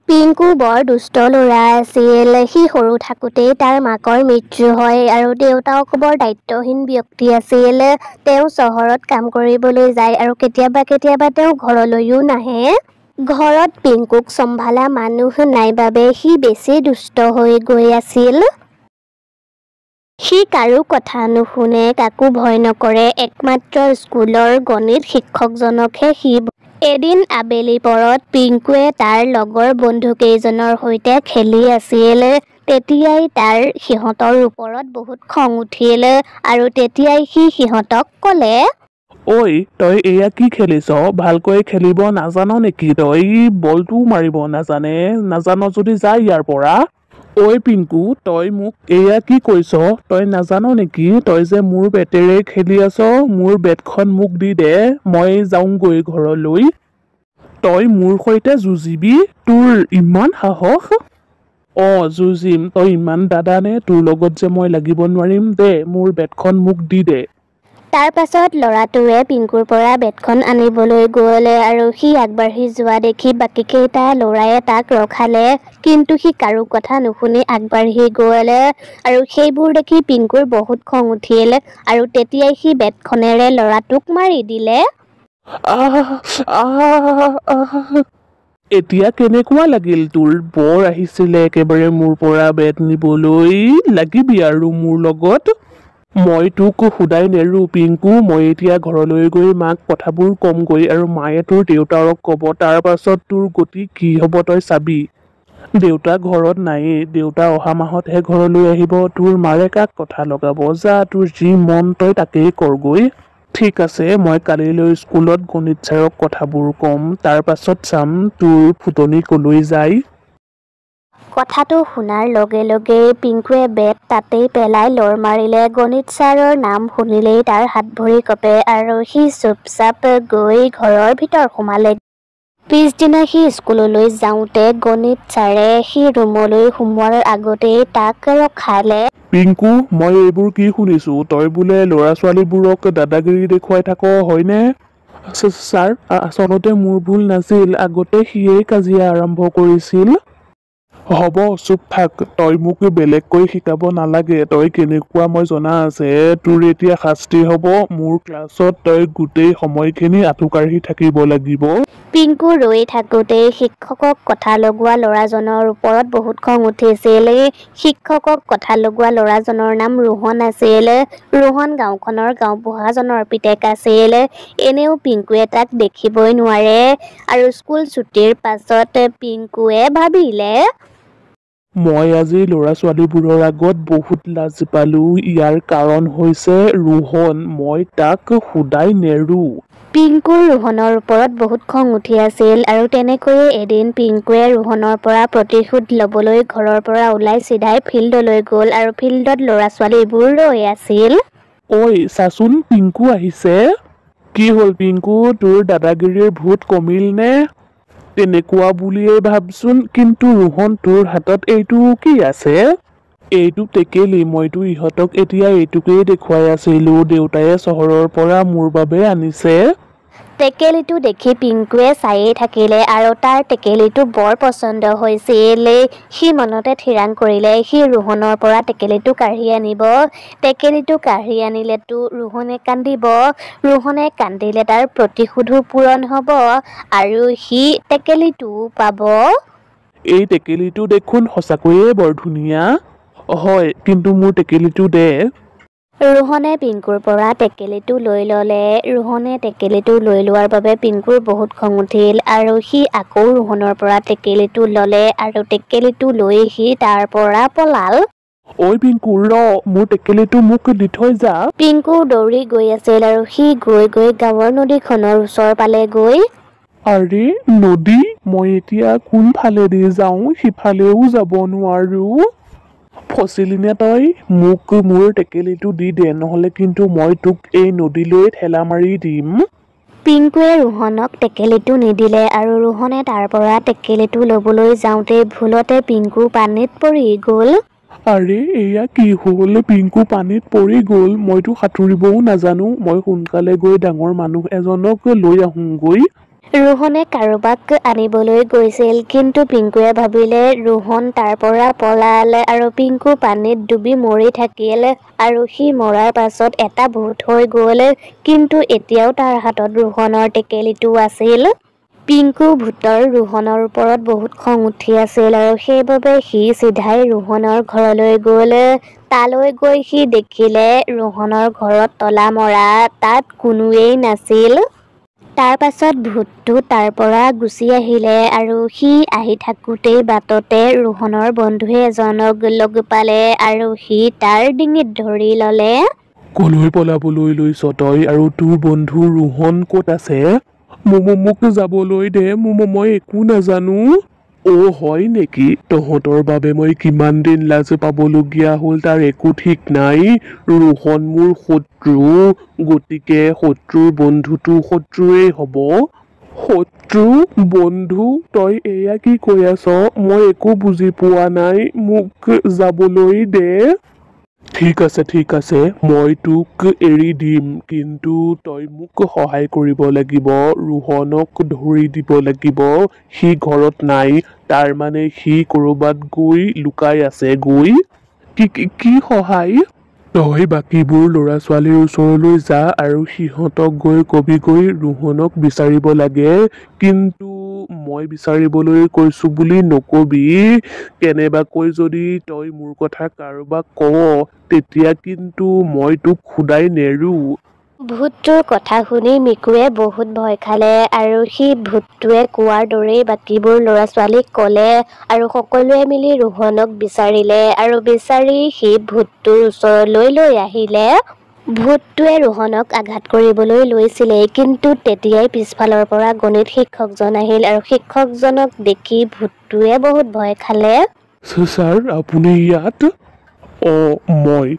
পিংকু বৰ দুষ্ট ল'ৰা আছিল। সি সৰু থাকোঁতেই তাৰ মাকৰ মৃত্যু হয় আৰু দেউতাক বৰ দায়িত্বহীন ব্যক্তি আছিল। তেওঁ চহৰত কাম কৰিবলৈ যায় আৰু কেতিয়াবা কেতিয়াবা তেওঁ ঘৰলৈও নাহে। ঘৰত পিংকুক চম্ভালা মানুহ নাই বাবে সি বেছি দুষ্ট হৈ গৈ আছিল। সি কাৰো কথা নুশুনে, কাকো ভয় নকৰে, একমাত্ৰ স্কুলৰ গণিত শিক্ষকজনকহে সি এদিন আবেলি পৰত পিংকুৱে তাৰ লগৰ বন্ধুকেইজনৰ সৈতে খেলি আছিল। তেতিয়াই তাৰ সিহঁতৰ ওপৰত বহুত খং উঠিল আৰু তেতিয়াই সি সিহঁতক ক'লে, ঐ তই এয়া কি খেলিছ? ভালকৈ খেলিব নাজান নেকি? তই বলটো মাৰিব নাজান যদি যা ইয়াৰ পৰা। ঐ পিংকু, তই মোক এয়া কি কৈছ? তই নাজান নেকি তই যে মোৰ বেটেৰে খেলি আছ? মোৰ বেটখন মোক দি দে, মই যাওঁগৈ ঘৰলৈ। তই মোৰ সৈতে যুঁজিবি? তোৰ ইমান সাহস? যুঁজিম। তই ইমান দাদা নে? তোৰ লগত যে মই লাগিব নোৱাৰিম। দে মোৰ বেটখন মোক দি দে। তাৰ পাছত ল'ৰাটোৱে পিংকুৰ পৰা বেটখন আনিবলৈ গ'ল আৰু সি আগবাঢ়ি যোৱা দেখি বাকীকেইটা ল'ৰায়ে তাক ৰখালে, কিন্তু সি কাৰো কথা নুশুনি আগবাঢ়ি গ'ল আৰু সেইবোৰ দেখি পিংকুৰ বহুত খং উঠিল আৰু তেতিয়াই সি বেটখনেৰে ল'ৰাটোক মাৰি দিলে। আহ আহ আহ এতিয়া কেনেকুৱা লাগিল তোৰ? বৰ আহিছিলে একেবাৰে মোৰ পৰা বেট নিবলৈ। লাগিবি আৰু মোৰ লগত? মই তোক শুদাই নেৰো পিংকু। মই এতিয়া ঘৰলৈ গৈ মাক কথাবোৰ কমগৈ আৰু মায়ে তোৰ দেউতাক ক'ব। তাৰ পাছত তোৰ গতি কি হ'ব তই চাবি। দেউতা ঘৰত নায়েই। দেউতা অহা মাহতহে ঘৰলৈ আহিব। তোৰ মাৰে কাক কথা লগাব? যা, তোৰ যি মন তই তাকেই কৰগৈ। ঠিক আছে, মই কালিলৈ স্কুলত গণিত ছাৰক কথাবোৰ ক'ম। তাৰ পাছত চাম তোৰ ফুটনি কলৈ যায়। কথাটো শুনাৰ লগে লগে পিংকুৱে বেট তাতেই পেলাই লৰ মাৰিলে। গণিত ছাৰৰ নাম শুনিলেই তাৰ হাত ভৰি কঁপে আৰু সি চুপচাপ গৈ ঘৰৰ ভিতৰ সোমালে। পিছদিনা সি স্কুললৈ যাওঁতে গণিত ছাৰে সি ৰুমলৈ সোমোৱাৰ আগতেই তাক ৰখালে। পিংকু, মই এইবোৰ কি শুনিছো? তই বোলে ল'ৰা-ছোৱালীবোৰক দাদাগিৰি দেখুৱাই থাক, হয়নে? ছাৰ, আচলতে মোৰ ভুল নাছিল। আগতে সিয়েই কাজিয়া আৰম্ভ কৰিছিল। হ'ব, চুপ থাক। তই মোক বেলেগকৈ শিকাব নালাগে। তই কেনেকুৱা মই জনা আছে। তোৰ এতিয়া শাস্তি হ'ব। মোৰ ক্লাছত তই গোটেই সময়খিনি আঁঠুকাঢ়ি থাকিব লাগিব। পিংকু ৰৈ থাকোঁতেই শিক্ষকক কথা লগোৱা ল'ৰাজনৰ ওপৰত বহুত খং উঠিছিল। শিক্ষকক কথা লগোৱা ল'ৰাজনৰ নাম ৰোহন আছিল। ৰোহন গাঁওখনৰ গাঁওবুঢ়াজনৰ পিতেক আছিল। এনেও পিংকুৱে তাক দেখিবই নোৱাৰে আৰু স্কুল ছুটিৰ পাছত পিংকুৱে ভাবিলে, মই আজি ল'ৰা-ছোৱালীবোৰৰ আগত বহুত লাজ পালো। ইয়াৰ কাৰণ হৈছে ৰোহন। মই তাক শুদাই নেৰো। পিংকুৰ ৰোহনৰ ওপৰত বহুত খং উঠি আছিল আৰু তেনেকৈয়ে এদিন পিংকুৱে ৰোহনৰ পৰা প্ৰতিশোধ ল'বলৈ ঘৰৰ পৰা ওলাই চিধাই ফিল্ডলৈ গ'ল আৰু ফিল্ডত ল'ৰা-ছোৱালীবোৰ ৰৈ আছিল। ঐ চাচোন, পিংকু আহিছে। কি হ'ল পিংকু, তোৰ দাদাগিৰিৰ ভূত কমিল নে? তেনেকুৱা বুলিয়েই ভাবচোন। কিন্তু ৰোহন, তোৰ হাতত এইটো কি আছে? এইটো টেকেলি। মইতো ইহঁতক এতিয়া এইটোকেই দেখুৱাই আছিলো। দেউতায়ে চহৰৰ পৰা মোৰ বাবে আনিছে। টেকেলিটো দেখি পিংকুৱে চায়েই থাকিলে আৰু তাৰ টেকেলিটো বৰ পচন্দ হৈছিল। সি মনতে থিৰাং কৰিলে সি ৰোহনৰ পৰা টেকেলিটো কাঢ়ি আনিব। টেকেলিটো কাঢ়ি আনিলেতো ৰোহনে কান্দিব। ৰোহনে কান্দিলে তাৰ প্ৰতিশোধো পূৰণ হ'ব আৰু সি টেকেলিটোও পাব। এই টেকেলিটো দেখোন সঁচাকৈয়ে বৰ ধুনীয়া। হয়, কিন্তু মোৰ টেকেলিটো দে। ৰোহনে পিংকুৰ পৰা টেকেলিটো লৈ ল'লে। ৰোহনে টেকেলিটো লৈ লোৱাৰ বাবে পিংকুৰ বহুত খং উঠিল আৰু সি আকৌ ৰোহনৰ পৰা টেকেলিটো ল'লে আৰু টেকেলিটো লৈ সি তাৰ পৰা পলাল। ঐ পিংকু, মোৰ টেকেলিটো মোক দি থৈ যা। পিংকু দৌৰি গৈ আছিল আৰু সি গৈ গৈ গাঁৱৰ নদীখনৰ ওচৰ পালেগৈ। আৰে নদী, মই এতিয়া কোনফালেদি যাওঁ? সিফালেও যাব নোৱাৰো। ফচিলি নে তই? মোক মোৰ টেকেলিটো দি দে, নহ'লে কিন্তু মই তোক এই নদীলৈ ঠেলা মাৰি দিম। পিংকুৱে ৰোহনক টেকেলিটো নিদিলে আৰু ৰোহনে তাৰ পৰা টেকেলিটো ল'বলৈ যাওঁতে ভুলতে পিংকু পানীত পৰি গ'ল। আৰে এয়া কি হ'ল? পিংকু পানীত পৰি গ'ল। মইতো সাঁতুৰিবও নাজানো। মই সোনকালে গৈ ডাঙৰ মানুহ এজনক লৈ আহোঁগৈ। ৰোহনে কাৰোবাক আনিবলৈ গৈছিল, কিন্তু পিংকুৱে ভাবিলে ৰোহন তাৰ পৰা পলাল আৰু পিংকু পানীত ডুবি মৰি থাকিল আৰু সি মৰাৰ পাছত এটা ভূত হৈ গ'ল। কিন্তু এতিয়াও তাৰ হাতত ৰোহনৰ টেকেলিটো আছিল। পিংকু ভূতৰ ৰোহনৰ ওপৰত বহুত খং উঠি আছিল আৰু সেইবাবে সি চিধাই ৰোহনৰ ঘৰলৈ গ'ল। তালৈ গৈ সি দেখিলে ৰোহনৰ ঘৰত তলা মৰা, তাত কোনোৱেই নাছিল। তাৰ পাছত ভূতটো তাৰ পৰা গুচি আহিলে আৰু সি আহি থাকোঁতেই বাটতে ৰোহনৰ বন্ধু এজনক লগ পালে আৰু সি তাৰ ডিঙিত ধৰি ল'লে। কলৈ পলাবলৈ লৈছ তই আৰু তোৰ বন্ধু ৰোহন ক'ত আছে? মোক যাবলৈ দে, মই একো নাজানো। হয় নেকি? তহঁতৰ বাবে মই কিমান দিন লাজ পাবলগীয়া হ'ল তাৰ একো ঠিক নাই। ৰোহন মোৰ শত্ৰু, গতিকে শত্ৰুৰ বন্ধুটো শত্ৰুৱেই হ'ব। শত্ৰু বন্ধু, তই এয়া কি কৈ আছ? মই একো বুজি পোৱা নাই, মোক যাবলৈ দে। ঠিক আছে, মই তোক এৰি দিম, কিন্তু তই মোক সহায় কৰিব লাগিব। ৰোহনক ধৰি দিব লাগিব। সি ঘৰত নাই, তাৰ মানে সি ক'ৰবাত গৈ লুকাই আছে গৈ। কি সহায়? তই বাকীবোৰ ল'ৰা-ছোৱালীৰ ওচৰলৈ যা আৰু সিহঁতক গৈ কবিগৈ ৰোহনক বিচাৰিব লাগে। কিন্তু মই বিচাৰিবলৈ কৈছো বুলি নকবি। কেনেবাকৈ যদি তই মোৰ কথা কাৰোবাক কৱ, তেতিয়া কিন্তু মই তোক খুদাই নেৰো। ভূতটোৰ কথা শুনি মিকুৱে বহুত ভয় খালে আৰু সি ভূতটোৱে কোৱাৰ দৰেই বাকীবোৰ ল'ৰা-ছোৱালীক ক'লে আৰু সকলোৱে মিলি ৰোহনক বিচাৰিলে আৰু বিচাৰি সি ভূতটোৰ ওচৰলৈ লৈ আহিলে। ভূতটোৱে ৰোহনক আঘাত কৰিবলৈ লৈছিলেই, কিন্তু তেতিয়াই পিছফালৰ পৰা গণিত শিক্ষকজন আহিল আৰু শিক্ষকজনক দেখি ভূতটোৱে বহুত ভয় খালে। ছাৰ, আপুনি ইয়াত?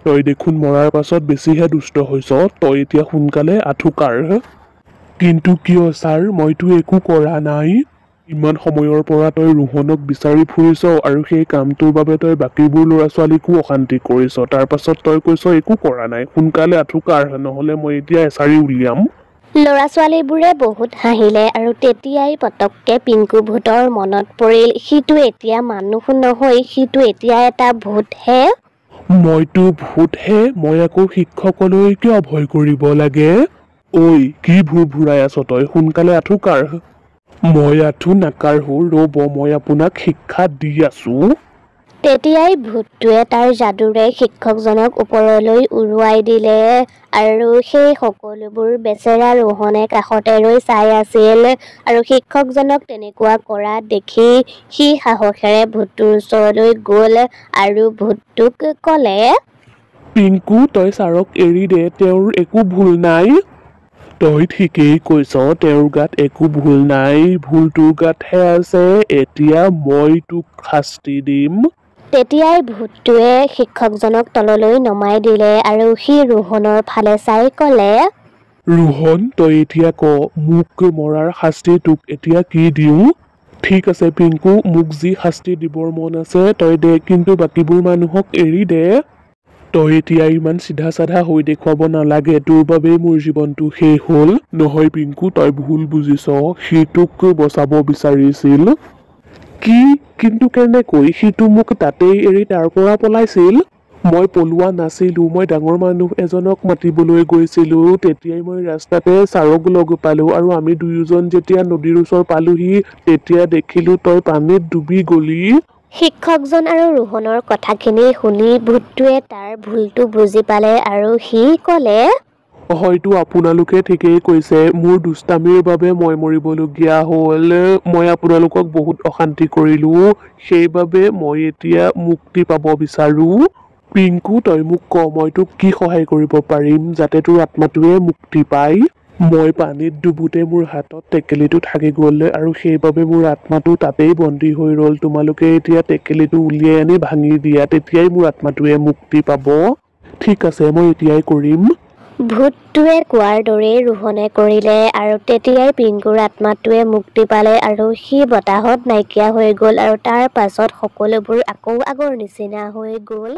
তই দেখোন মৰাৰ পাছত বেছিহে দুষ্ট হৈছ। তই এতিয়া সোনকালে আঁঠু কাঢ়। কিন্তু কিয় ছাৰ? মইতো একো কৰা নাই। ইমান সময়ৰ পৰা তই ৰোহনক বিচাৰি ফুৰিছ আৰু সেই কামটোৰ বাবে তই বাকীবোৰ ল'ৰা-ছোৱালীকো অশান্তি কৰিছ। তাৰ পাছত তই কৈছ একো কৰা নাই। সোনকালে আঁঠু কাঢ়, নহ'লে মই এতিয়া এছাৰি উলিয়াম। ল'ৰা-ছোৱালীবোৰে বহুত হাঁহিলে আৰু তেতিয়াই পতককে পিংকু ভূতৰ মনত পৰিল, সিটো এতিয়া মানুহ নহয়, সিটো এতিয়া এটা ভূতহে। মইতো ভূতহে, মই আকৌ শিক্ষকলৈ কিয় ভয় কৰিব লাগে? ঐ, কি ভুৰাই আছ তই? সোনকালে আঁঠু কাঢ়। মই আঁঠু নাকাঢ়ো, ৰ'ব, মই আপোনাক শিক্ষা দি আছো। তেতিয়াই ভূতটোৱে তাৰ যাদুৰে শিক্ষকজনক ওপৰলৈ উৰুৱাই দিলে আৰু সেই সকলোবোৰ বেচেৰা ৰোহনে কাষতে ৰৈ চাই আছিল আৰু শিক্ষকজনক তেনেকুৱা কৰা দেখি সি সাহসেৰে ভূতটোৰ ওচৰলৈ গ'ল আৰু ভূতটোক ক'লে, পিংকু, তই ছাৰক এৰি দে, তেওঁৰ একো ভুল নাই। তই ঠিকেই কৈছ, তেওঁৰ গাত একো ভুল নাই, ভুল তোৰ গাতহে আছে। এতিয়া মই তোক শাস্তি দিম। তেতিয়াই ভূতটোৱে শিক্ষকজনক তললৈ নমাই দিলে আৰু সি ৰোহনৰ ফালে চাই ক'লে, ৰোহন, তই এতিয়া ক, মোক মৰাৰ শাস্তি তোক এতিয়া কি দিওঁ? ঠিক আছে পিংকু, মোক যি শাস্তি দিবৰ মন আছে তই দে, কিন্তু বাকীবোৰ মানুহক এৰি দে। তই এতিয়া ইমান চিধা-চাধা হৈ দেখুৱাব নালাগে, তোৰ বাবেই মোৰ জীৱনটো শেষ হ'ল। নহয় পিংকু, তই ভুল বুজিছ, সি তোক বচাব বিচাৰিছিল। কি? কিন্তু কেনেকৈ? সিটো মোক তাতেই এৰি তাৰ পৰা পলাইছিল। মই পলোৱা নাছিলো, মই ডাঙৰ মানুহ এজনক মাতিবলৈ গৈছিলো। তেতিয়াই মই ৰাস্তাতে ছাৰক লগ পালো আৰু আমি দুয়োজন যেতিয়া নদীৰ ওচৰ পালোহি, তেতিয়া দেখিলো তই পানীত ডুবি গলি। শিক্ষকজন আৰু ৰোহনৰ কথাখিনি শুনি ভূতটোৱে তাৰ ভুলটো বুজি পালে আৰু সি ক'লে, হয়তো আপোনালোকে ঠিকেই কৈছে, মোৰ দুষ্টামিৰ বাবে মই মৰিবলগীয়া হ'ল। মই আপোনালোকক বহুত অশান্তি কৰিলো, সেইবাবে মই এতিয়া মুক্তি পাব বিচাৰো। পিংকু, তই মোক ক, মই তোক কি সহায় কৰিব পাৰিম যাতে তোৰ আত্মাটোৱে মুক্তি পায়? মই পানীত ডুবোতে মোৰ হাতত টেকেলিটো থাকি গ'ল আৰু সেইবাবে মোৰ আত্মাটো তাতেই বন্দী হৈ ৰ'ল। তোমালোকে এতিয়া টেকেলিটো উলিয়াই আনি ভাঙি দিয়া, তেতিয়াই মোৰ আত্মাটোৱে মুক্তি পাব। ঠিক আছে, মই এতিয়াই কৰিম। ভূতটোৱে কোৱাৰ দৰেই ৰোহনে কৰিলে আৰু তেতিয়াই পিংকুৰ আত্মাটোৱে মুক্তি পালে আৰু সি বতাহত নাইকিয়া হৈ গ'ল আৰু তাৰ পাছত সকলোবোৰ আকৌ আগৰ নিচিনা হৈ গ'ল।